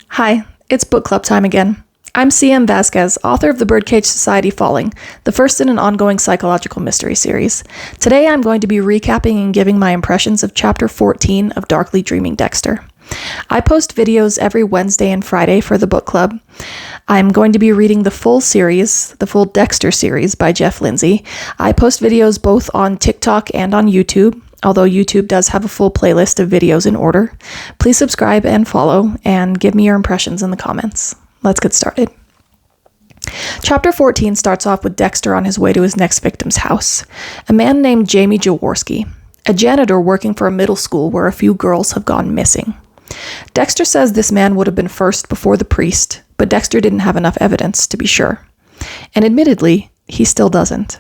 Hi, it's book club time again. I'm C.M. Vasquez, author of The Birdcage Society Falling, the first in an ongoing psychological mystery series. Today I'm going to be recapping and giving my impressions of Chapter 14 of Darkly Dreaming Dexter. I post videos every Wednesday and Friday for the book club. I'm going to be reading the full Dexter series by Jeff Lindsay. I post videos both on TikTok and on YouTube, although YouTube does have a full playlist of videos in order. Please subscribe and follow, and give me your impressions in the comments. Let's get started. Chapter 14 starts off with Dexter on his way to his next victim's house, a man named Jamie Jaworski, a janitor working for a middle school where a few girls have gone missing. Dexter says this man would have been first before the priest, but Dexter didn't have enough evidence to be sure. And admittedly, he still doesn't.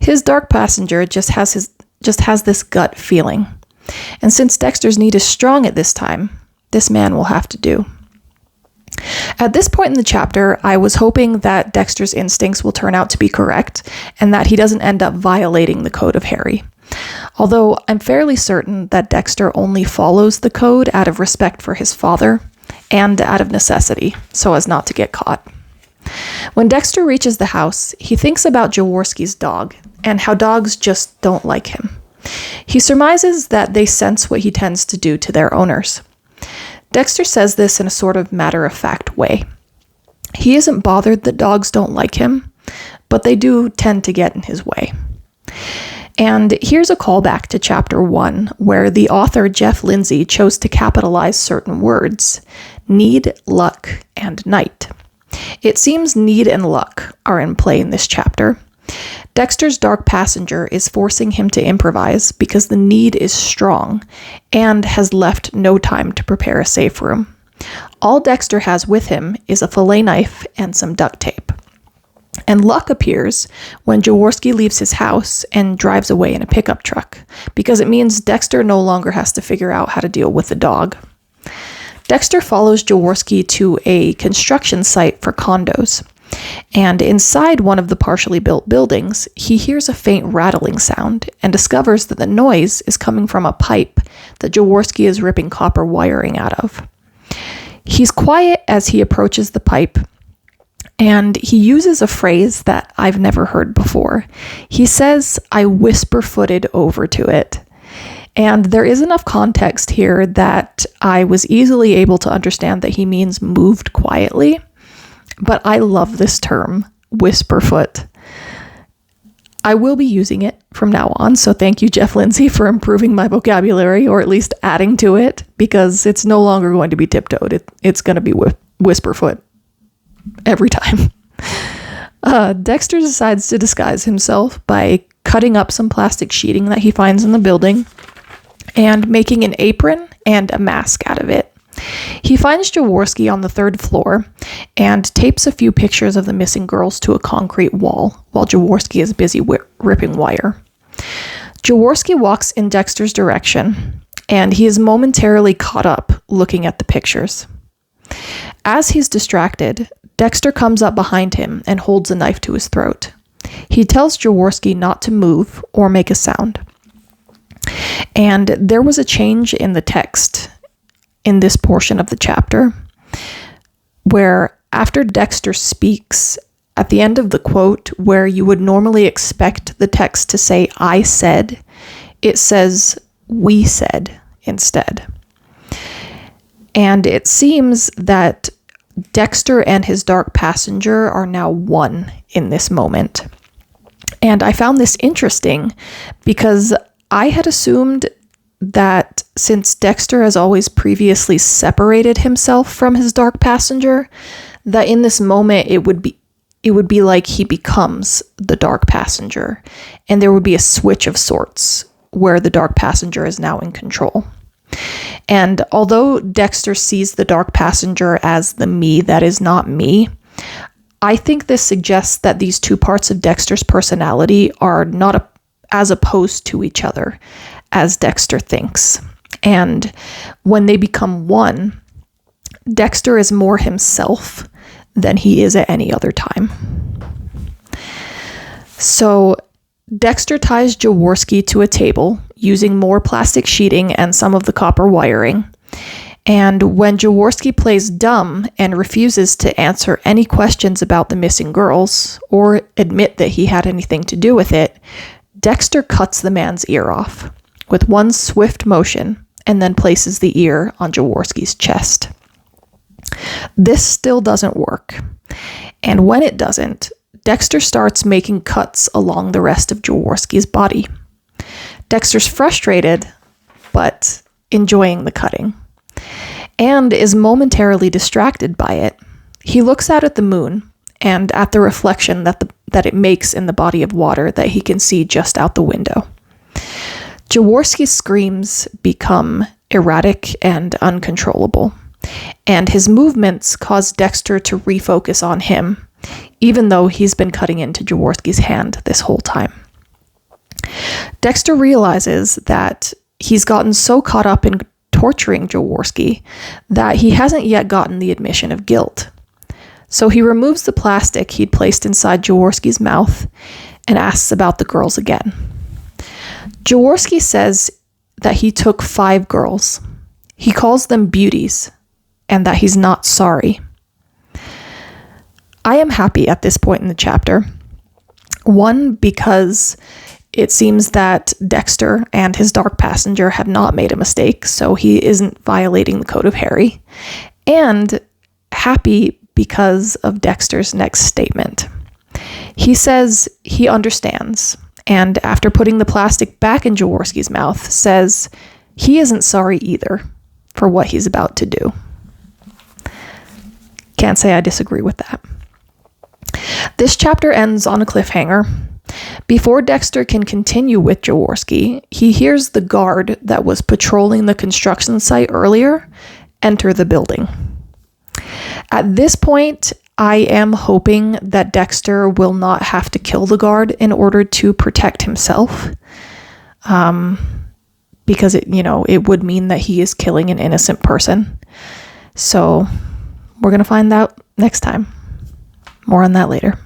His dark passenger just has this gut feeling. And since Dexter's need is strong at this time, this man will have to do. At this point in the chapter, I was hoping that Dexter's instincts will turn out to be correct and that he doesn't end up violating the code of Harry. Although I'm fairly certain that Dexter only follows the code out of respect for his father and out of necessity, so as not to get caught. When Dexter reaches the house, he thinks about Jaworski's dog and how dogs just don't like him. He surmises that they sense what he tends to do to their owners. Dexter says this in a sort of matter-of-fact way. He isn't bothered that dogs don't like him, but they do tend to get in his way. And here's a callback to Chapter 1, where the author Jeff Lindsay chose to capitalize certain words: need, luck, and night. It seems need and luck are in play in this chapter. Dexter's dark passenger is forcing him to improvise because the need is strong and has left no time to prepare a safe room. All Dexter has with him is a fillet knife and some duct tape. And luck appears when Jaworski leaves his house and drives away in a pickup truck, because it means Dexter no longer has to figure out how to deal with the dog. Dexter follows Jaworski to a construction site for condos, and inside one of the partially built buildings, he hears a faint rattling sound and discovers that the noise is coming from a pipe that Jaworski is ripping copper wiring out of. He's quiet as he approaches the pipe, and he uses a phrase that I've never heard before. He says, "I whisper-footed over to it." And there is enough context here that I was easily able to understand that he means moved quietly. But I love this term, whisperfoot. I will be using it from now on, so thank you, Jeff Lindsay, for improving my vocabulary, or at least adding to it, because it's no longer going to be tiptoed. It's going to be whisperfoot every time. Dexter decides to disguise himself by cutting up some plastic sheeting that he finds in the building and making an apron and a mask out of it. He finds Jaworski on the third floor and tapes a few pictures of the missing girls to a concrete wall while Jaworski is busy ripping wire. Jaworski walks in Dexter's direction, and he is momentarily caught up looking at the pictures. As he's distracted, Dexter comes up behind him and holds a knife to his throat. He tells Jaworski not to move or make a sound. And there was a change in the text in this portion of the chapter, where after Dexter speaks, at the end of the quote, where you would normally expect the text to say, "I said," it says, "we said," instead. And it seems that Dexter and his dark passenger are now one in this moment. And I found this interesting because I had assumed that since Dexter has always previously separated himself from his dark passenger, that in this moment it would be like he becomes the dark passenger, and there would be a switch of sorts where the dark passenger is now in control. And although Dexter sees the dark passenger as the me that is not me, I think this suggests that these two parts of Dexter's personality are not as opposed to each other as Dexter thinks. And when they become one, Dexter is more himself than he is at any other time. So Dexter ties Jaworski to a table using more plastic sheeting and some of the copper wiring, And when Jaworski plays dumb and refuses to answer any questions about the missing girls or admit that he had anything to do with it, Dexter cuts the man's ear off with one swift motion and then places the ear on Jaworski's chest. This still doesn't work. And when it doesn't, Dexter starts making cuts along the rest of Jaworski's body. Dexter's frustrated, but enjoying the cutting, and is momentarily distracted by it. He looks out at the moon and at the reflection that it makes in the body of water that he can see just out the window. Jaworski's screams become erratic and uncontrollable, and his movements cause Dexter to refocus on him, even though he's been cutting into Jaworski's hand this whole time. Dexter realizes that he's gotten so caught up in torturing Jaworski that he hasn't yet gotten the admission of guilt. So he removes the plastic he'd placed inside Jaworski's mouth and asks about the girls again. Jaworski says that he took 5 girls. He calls them beauties, and that he's not sorry. I am happy at this point in the chapter. One, because it seems that Dexter and his dark passenger have not made a mistake, so he isn't violating the code of Harry. And happy because of Dexter's next statement. He says he understands, and after putting the plastic back in Jaworski's mouth, says he isn't sorry either for what he's about to do. Can't say I disagree with that. This chapter ends on a cliffhanger. Before Dexter can continue with Jaworski, he hears the guard that was patrolling the construction site earlier enter the building. At this point, I am hoping that Dexter will not have to kill the guard in order to protect himself, because it would mean that he is killing an innocent person. So we're going to find out next time. More on that later.